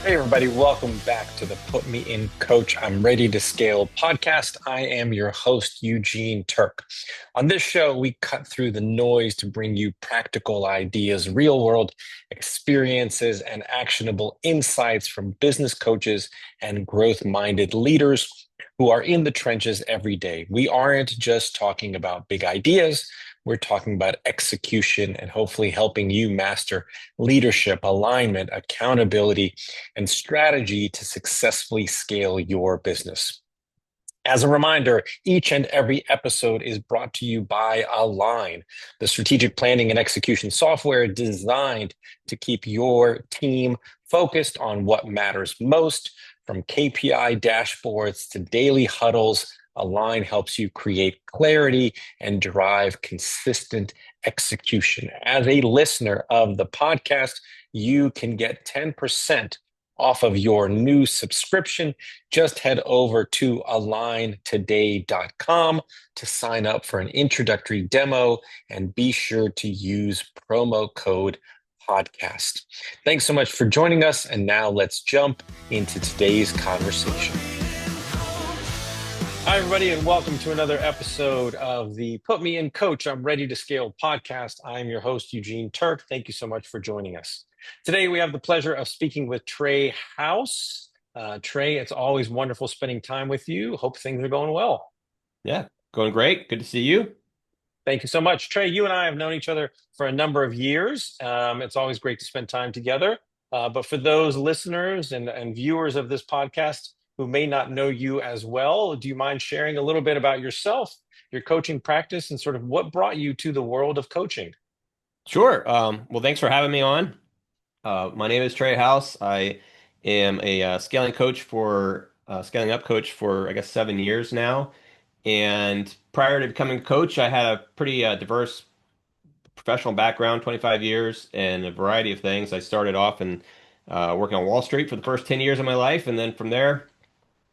Hey, everybody, welcome back to the Put Me In Coach, I'm Ready to Scale podcast. I am your host, Eugene Terk. On this show, we cut through the noise to bring you practical ideas, real world experiences, and actionable insights from business coaches and growth minded leaders who are in the trenches every day. We aren't just talking about big ideas. We're talking about execution and hopefully helping you master leadership, alignment, accountability, and strategy to successfully scale your business. As a reminder, each and every episode is brought to you by Align, the strategic planning and execution software designed to keep your team focused on what matters most. From KPI dashboards to daily huddles, Align helps you create clarity and drive consistent execution. As a listener of the podcast, you can get 10% off of your new subscription. Just head over to aligntoday.com to sign up for an introductory demo and be sure to use promo code podcast. Thanks so much for joining us. And now let's jump into today's conversation. Hi, everybody, and welcome to another episode of the Put Me In Coach, I'm Ready to Scale podcast. I'm your host, Eugene Terk. Thank you so much for joining us. Today, we have the pleasure of speaking with Trey House. Trey, it's always wonderful spending time with you. Hope things are going well. Yeah, going great. Good to see you. Thank you so much. Trey, you and I have known each other for a number of years. It's always great to spend time together. But for those listeners and viewers of this podcast who may not know you as well, do you mind sharing a little bit about yourself, your coaching practice, and sort of what brought you to the world of coaching? Sure. Well, thanks for having me on. My name is Trey House. I am a scaling up coach for, I guess, 7 years now. And prior to becoming a coach, I had a pretty diverse professional background, 25 years, and a variety of things. I started off in working on Wall Street for the first 10 years of my life, and then from there,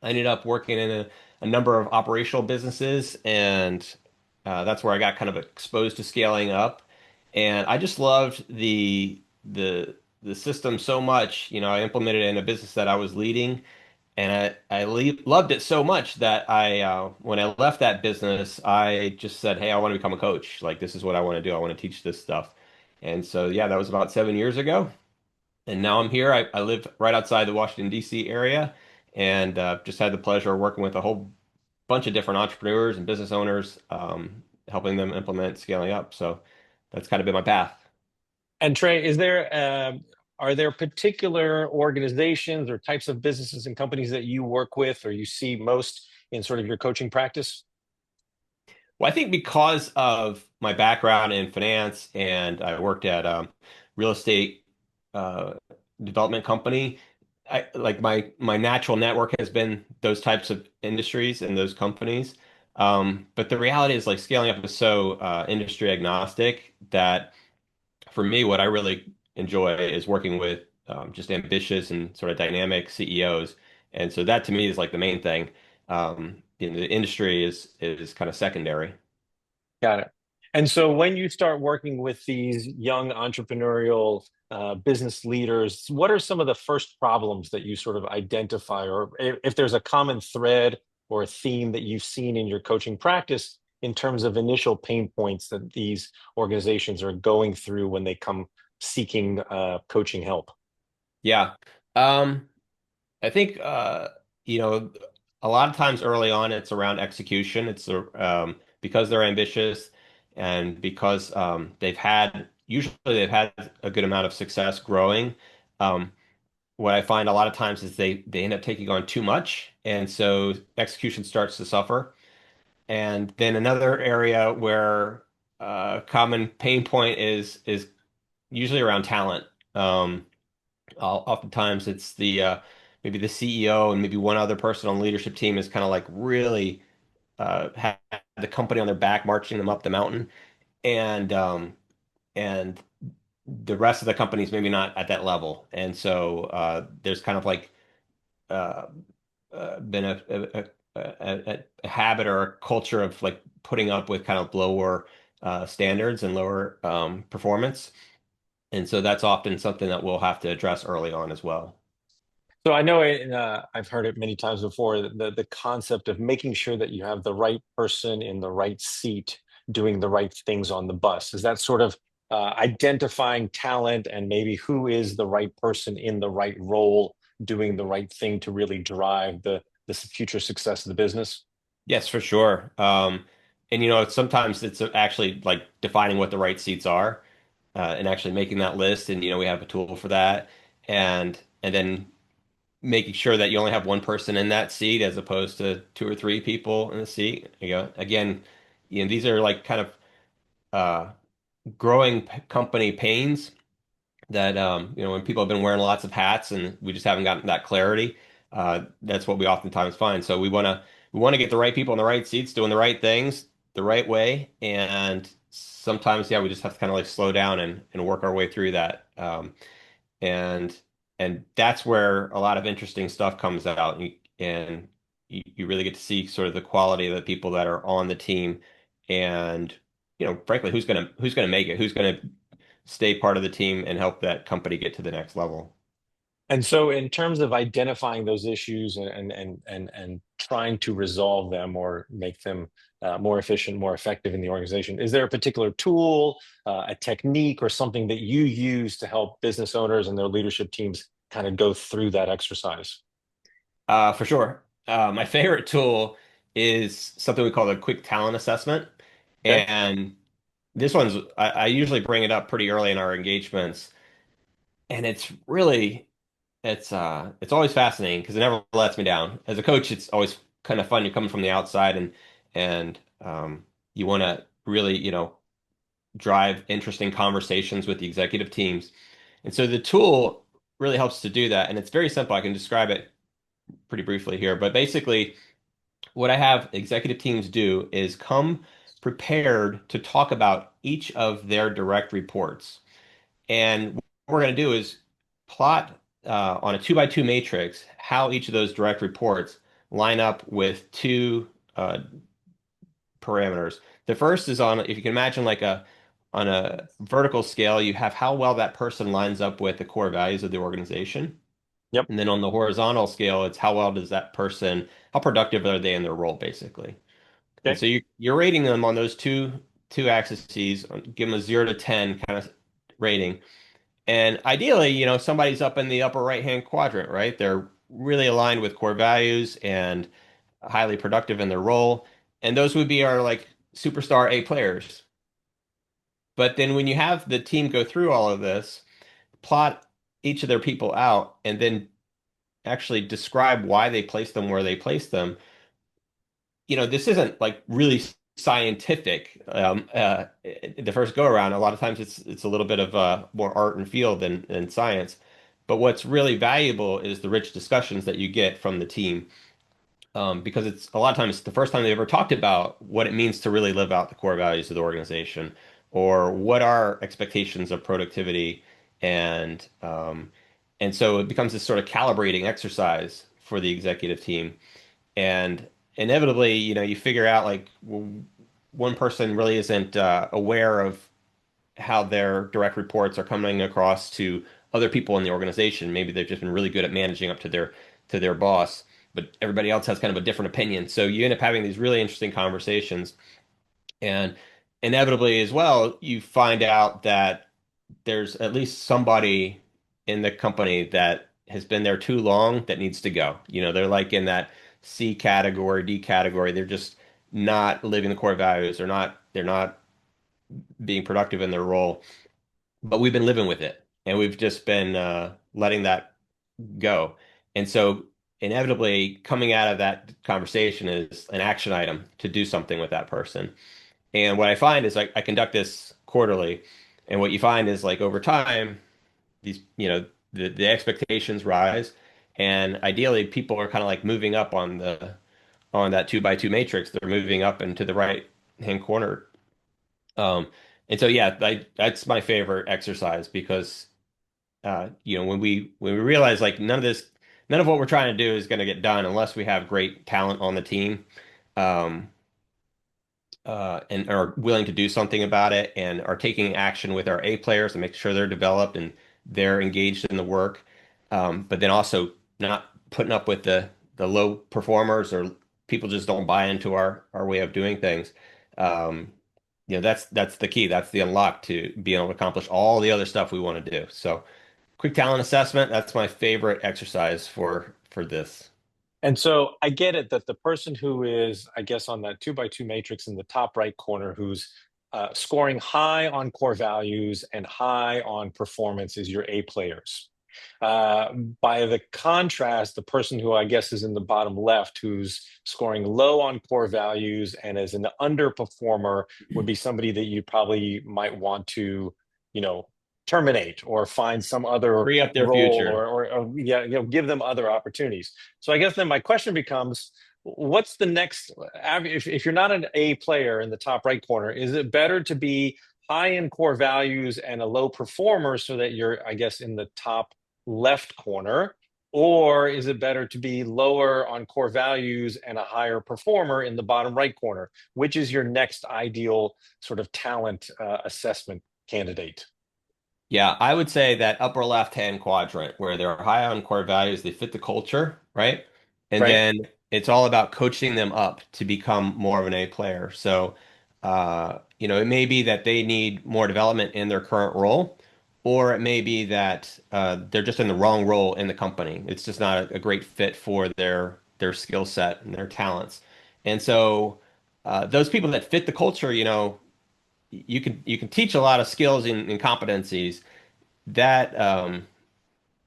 I ended up working in a number of operational businesses, and that's where I got kind of exposed to scaling up. And I just loved the system so much. You know, I implemented it in a business that I was leading, and loved it so much that when I left that business, I just said, "Hey, I want to become a coach. Like, this is what I want to do. I want to teach this stuff." And so, yeah, that was about 7 years ago. And now I'm here. I live right outside the Washington, D.C. area, and just had the pleasure of working with a whole bunch of different entrepreneurs and business owners, helping them implement scaling up. So that's kind of been my path. And Trey, are there particular organizations or types of businesses and companies that you work with or you see most in sort of your coaching practice? Well, I think because of my background in finance and I worked at real estate uh, development company, I like my natural network has been those types of industries and those companies. But the reality is like scaling up is so industry agnostic that for me, what I really enjoy is working with just ambitious and sort of dynamic CEOs. And so that to me is like the main thing. The industry is kind of secondary. Got it. And so when you start working with these young entrepreneurial business leaders, what are some of the first problems that you sort of identify, or if there's a common thread or a theme that you've seen in your coaching practice in terms of initial pain points that these organizations are going through when they come seeking coaching help? Yeah. Um, I think you know, a lot of times early on it's around execution. Because they're ambitious and because they've had a good amount of success growing. Um, what I find a lot of times is they end up taking on too much, and so execution starts to suffer. And then another area where common pain point is usually around talent. Oftentimes it's the maybe the CEO and maybe one other person on the leadership team is kind of like really had the company on their back, marching them up the mountain, and and the rest of the company's maybe not at that level, and so there's kind of like uh, been a habit or a culture of like putting up with kind of lower standards and lower performance, and so that's often something that we'll have to address early on as well. So I know I've heard it many times before, the concept of making sure that you have the right person in the right seat doing the right things on the bus. Is that sort of identifying talent and maybe who is the right person in the right role doing the right thing to really drive the future success of the business? Yes, for sure. And sometimes it's actually like defining what the right seats are, and actually making that list. And we have a tool for that, and then making sure that you only have one person in that seat as opposed to two or three people in the seat. Again, these are like kind of uh, growing company pains that when people have been wearing lots of hats and we just haven't gotten that clarity, that's what we oftentimes find. So we want to get the right people in the right seats doing the right things the right way, and sometimes we just have to kind of like slow down and work our way through that. And that's where a lot of interesting stuff comes out, and you really get to see sort of the quality of the people that are on the team, and frankly, who's gonna make it, who's gonna stay part of the team and help that company get to the next level. And so, in terms of identifying those issues and trying to resolve them or make them more efficient, more effective in the organization, is there a particular tool, a technique, or something that you use to help business owners and their leadership teams kind of go through that exercise? For sure. My favorite tool is something we call the quick talent assessment, Okay. and this one's I usually bring it up pretty early in our engagements, and it's always fascinating because it never lets me down. As a coach, it's always kind of fun. You're coming from the outside, and you want to really, drive interesting conversations with the executive teams. And so the tool really helps to do that. And it's very simple. I can describe it pretty briefly here. But basically, what I have executive teams do is come prepared to talk about each of their direct reports. And what we're going to do is plot on a two by two matrix how each of those direct reports line up with two parameters. The first is on, if you can imagine like on a vertical scale, you have how well that person lines up with the core values of the organization. Yep. And then on the horizontal scale, it's how well does that person, how productive are they in their role, basically. And Okay. so you're rating them on those two axes, give them a 0 to 10 kind of rating. And ideally, somebody's up in the upper right-hand quadrant, right? They're really aligned with core values and highly productive in their role. And those would be our like superstar A players. But then when you have the team go through all of this, plot each of their people out, and then actually describe why they placed them where they placed them, this isn't like really scientific. The first go around, a lot of times it's a little bit of more art and feel than science. But what's really valuable is the rich discussions that you get from the team, because it's a lot of times the first time they ever talked about what it means to really live out the core values of the organization, or what are expectations of productivity, and so it becomes this sort of calibrating exercise for the executive team. And inevitably, you figure out like one person really isn't aware of how their direct reports are coming across to other people in the organization. Maybe they've just been really good at managing up to their boss, but everybody else has kind of a different opinion. So you end up having these really interesting conversations, and inevitably as well, you find out that there's at least somebody in the company that has been there too long that needs to go. They're like in that C category, D category. They're just not living the core values. They're not being productive in their role. But we've been living with it, and we've just been letting that go. And so inevitably coming out of that conversation is an action item to do something with that person. And what I find is I conduct this quarterly, and what you find is like over time, these, the expectations rise, and ideally people are kind of like moving up on that two by two matrix. They're moving up into the right hand corner. Um, and so yeah, that's my favorite exercise because when we realize like none of what we're trying to do is going to get done unless we have great talent on the team. Um, and are willing to do something about it and are taking action with our A players and make sure they're developed and they're engaged in the work. But then also not putting up with the low performers or people just don't buy into our way of doing things. Um, that's the key. That's the unlock to being able to accomplish all the other stuff we want to do. So, quick talent assessment, that's my favorite exercise for this. And so I get it that the person who is, I guess, on that 2 by 2 matrix in the top right corner, who's scoring high on core values and high on performance, is your A players. Uh, by the contrast, the person who I guess is in the bottom left, who's scoring low on core values and is an underperformer, would be somebody that you probably might want to, you know, terminate or find some other Free up their role future. or yeah, give them other opportunities. So I guess then my question becomes, what's the next, if you're not an A player in the top right corner, is it better to be high in core values and a low performer so that you're, I guess, in the top left corner? Or is it better to be lower on core values and a higher performer in the bottom right corner? Which is your next ideal sort of talent assessment candidate? Yeah, I would say that upper left-hand quadrant where they're high on core values, they fit the culture, right? And Right? then it's all about coaching them up to become more of an A player. So, it may be that they need more development in their current role, or it may be that they're just in the wrong role in the company. It's just not a great fit for their skill set and their talents. And so, those people that fit the culture, you can teach a lot of skills and competencies that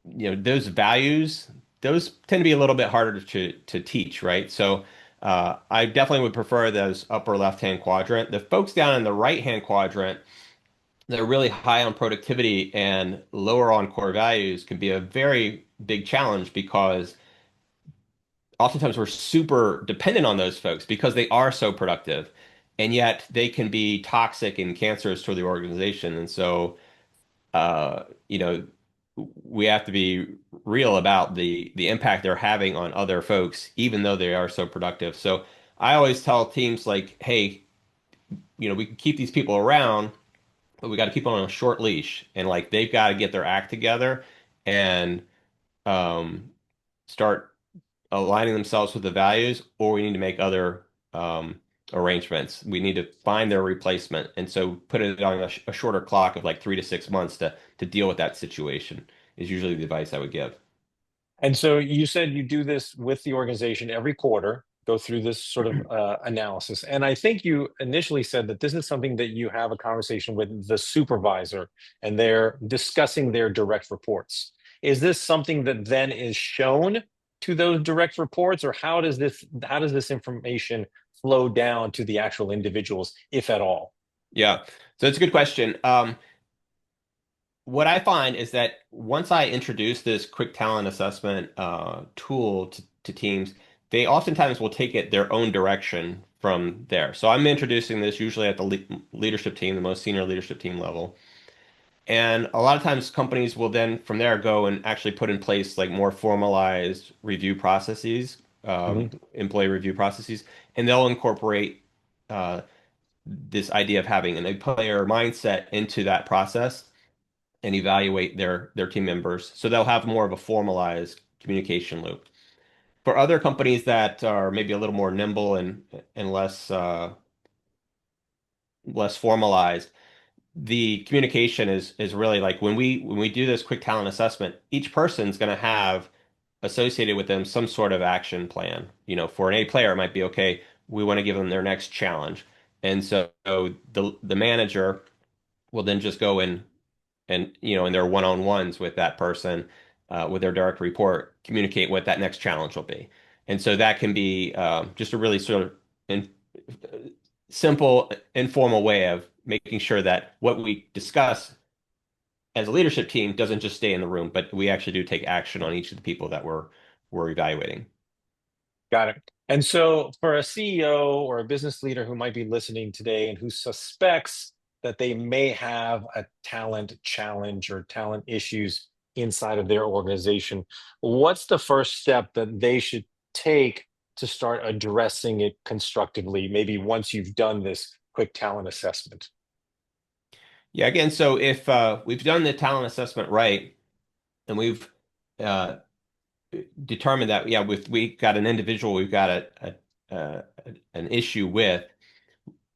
those values, those tend to be a little bit harder to teach, right? So I definitely would prefer those upper left-hand quadrant. The folks down in the right-hand quadrant, they're really high on productivity and lower on core values can be a very big challenge because oftentimes we're super dependent on those folks because they are so productive, and yet they can be toxic and cancerous to the organization. And so uh, you know, we have to be real about the impact they're having on other folks, even though they are so productive. So I always tell teams like, hey, we can keep these people around, but we got to keep them on a short leash, and like they've got to get their act together and um, start aligning themselves with the values, or we need to make other arrangements. We need to find their replacement, and so put it on a shorter clock of like 3 to 6 months to deal with that situation is usually the advice I would give. And so you said you do this with the organization every quarter, go through this sort of analysis. And I think you initially said that this is something that you have a conversation with the supervisor and they're discussing their direct reports. Is this something that then is shown to those direct reports, or how does this information flow down to the actual individuals, if at all? Yeah, so it's a good question. What I find is that once I introduce this quick talent assessment tool to teams, they oftentimes will take it their own direction from there. So I'm introducing this usually at the leadership team, the most senior leadership team level. And a lot of times companies will then from there go and actually put in place like more formalized review processes, employee review processes, and they'll incorporate uh, this idea of having an A player mindset into that process and evaluate their team members. So they'll have more of a formalized communication loop. For other companies that are maybe a little more nimble and less formalized, the communication is really like when we do this quick talent assessment, each person's going to have associated with them some sort of action plan. For an A player, it might be okay, we want to give them their next challenge. And so the manager will then just go in their one-on-ones with that person, with their direct report, communicate what that next challenge will be. And so that can be just a really sort of simple, informal way of making sure that what we discuss as a leadership team doesn't just stay in the room, but we actually do take action on each of the people that we're evaluating. Got it. And so, for a CEO or a business leader who might be listening today and who suspects that they may have a talent challenge or talent issues inside of their organization, what's the first step that they should take to start addressing it constructively, maybe once you've done this quick talent assessment? Yeah, again, so if we've done the talent assessment right and we've uh, determined that, yeah, with we got an individual, we've got a an issue with,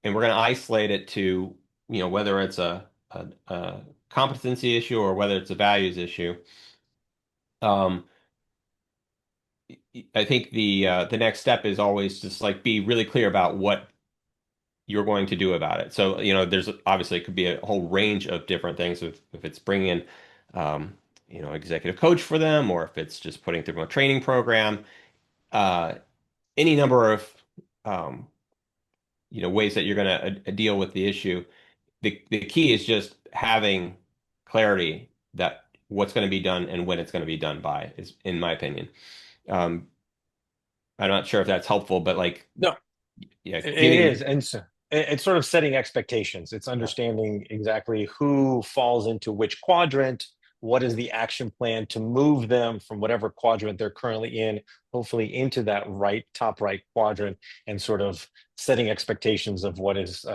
and we're going to isolate it to, whether it's a competency issue or whether it's a values issue. Um, I think the next step is always just like be really clear about what you're going to do about it. So, there's obviously it could be a whole range of different things if it's bringing in, um, executive coach for them, or if it's just putting through a training program, uh, any number of, um, ways that you're going to deal with the issue. The key is just having clarity that what's going to be done and when it's going to be done by, is in my opinion. Um, I'm not sure if that's helpful, but like, No, yeah, it is. giving, And so it's sort of setting expectations. It's yeah, understanding exactly who falls into which quadrant, what is the action plan to move them from whatever quadrant they're currently in, hopefully into that top right quadrant, and sort of setting expectations of what is,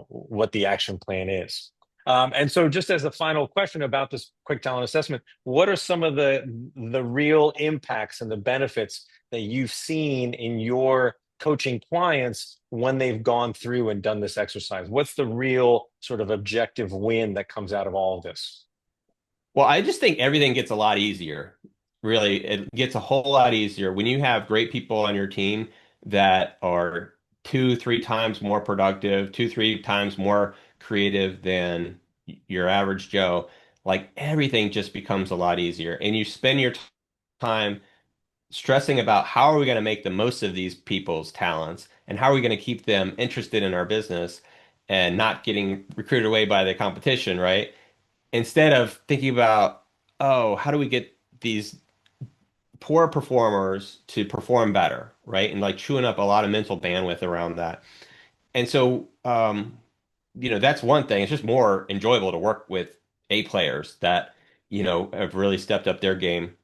what the action plan is. And so just as a final question about this quick talent assessment, what are some of the real impacts and the benefits that you've seen in your coaching clients when they've gone through and done this exercise? What's the real sort of objective win that comes out of all of this? well, I just think everything gets a lot easier. Really, it gets a whole lot easier when you have great people on your team that are two, three times more productive, two, three times more creative than your average Joe. Like everything just becomes a lot easier. And you spend your time stressing about how are we going to make the most of these people's talents and how are we going to keep them interested in our business and not getting recruited away by the competition, right? Instead of thinking about, oh, how do we get these poor performers to perform better, right? And like chewing up a lot of mental bandwidth around that. And so, that's one thing. It's just more enjoyable to work with A players that, have really stepped up their game.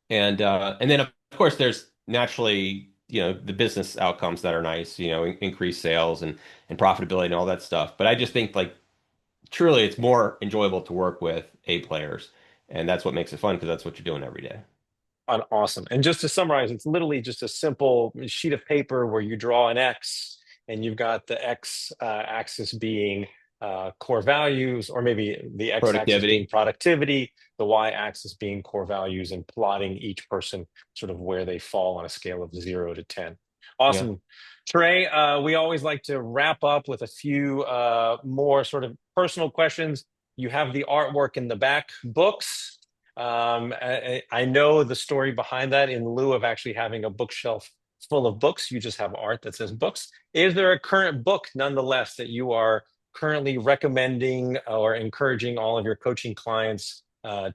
And then of course there's naturally, the business outcomes that are nice, increased sales and profitability and all that stuff. But I just think like truly it's more enjoyable to work with A players. And that's what makes it fun because that's what you're doing every day. Awesome. And just to summarize, it's literally just a simple sheet of paper where you draw an X, and you've got the X axis being core values, or maybe the X axis being Productivity. productivity, the Y axis being core values, and plotting each person sort of where they fall on a scale of 0 to 10. Yeah. Awesome. Trey, we always like to wrap up with a few more sort of personal questions. You have the artwork in the back, books. I know the story behind that. In lieu of actually having a bookshelf full of books, you just have art that says books. Is there a current book, nonetheless, that you are currently recommending or encouraging all of your coaching clients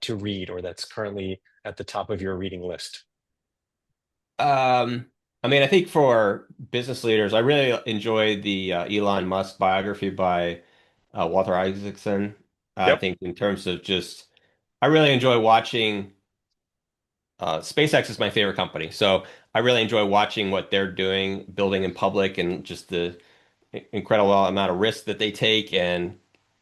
to read, or that's currently at the top of your reading list? Um, I mean, I think for business leaders, I really enjoyed the Elon Musk biography by Walter Isaacson. I Yep. think in terms of just, I really enjoy watching. SpaceX is my favorite company, so I really enjoy watching what they're doing, building in public, and just the incredible amount of risk that they take and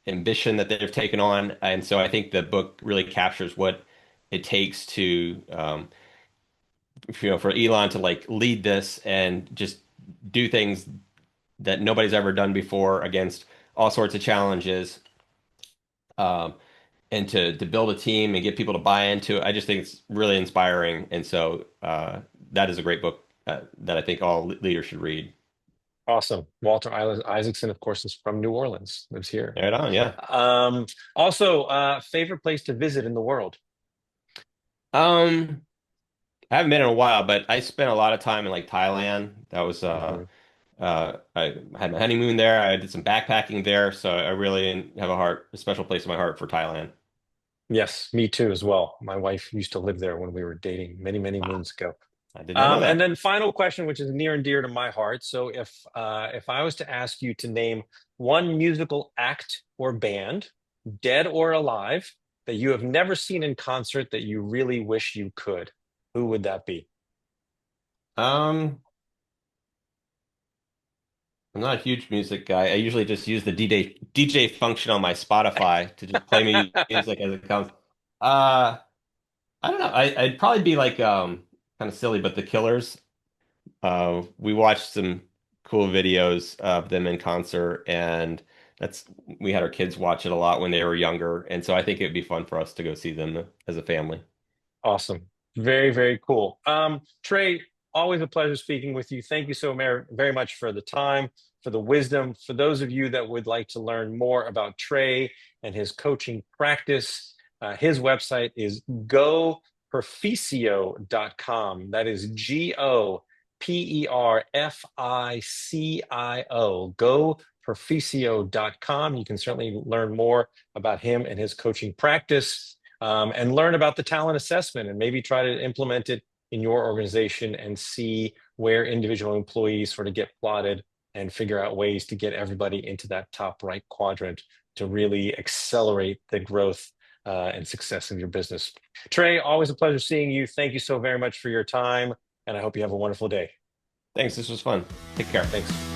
ambition that they've taken on. And so I think the book really captures what it takes to, for Elon to like lead this and just do things that nobody's ever done before against all sorts of challenges. Um, and to build a team and get people to buy into it. I just think it's really inspiring. And so that is a great book that I think all leaders should read. Awesome. Walter Isaacson, of course, is from New Orleans, lives here. Right on, yeah. Um, Also, favorite place to visit in the world? Um, I haven't been in a while, but I spent a lot of time in like Thailand. That was Mhm. I had my honeymoon there. I did some backpacking there, so I really have a special place in my heart for Thailand. Yes, me too as well. My wife used to live there when we were dating many, many Wow, moons ago. I did not know And that. then final question, which is near and dear to my heart. So if I was to ask you to name one musical act or band, dead or alive, that you have never seen in concert that you really wish you could, who would that be? Um, I'm not a huge music guy. I usually just use the DJ function on my Spotify to just play me music as it comes. Uh, I don't know. I'd probably be like kind of silly, but the Killers. We watched some cool videos of them in concert, and that's we had our kids watch it a lot when they were younger, and so I think it'd be fun for us to go see them as a family. Awesome. Very, very cool. Trey, always a pleasure speaking with you. Thank you so very much for the time, for the wisdom. For those of you that would like to learn more about Trey and his coaching practice, his website is goperficio.com. That is GoPerficio, goperficio.com. You can certainly learn more about him and his coaching practice, and learn about the talent assessment and maybe try to implement it in your organization and see where individual employees sort of get plotted and figure out ways to get everybody into that top right quadrant to really accelerate the growth and success of your business. Trey, always a pleasure seeing you. Thank you so very much for your time, and I hope you have a wonderful day. Thanks. This was fun. Take care. Thanks.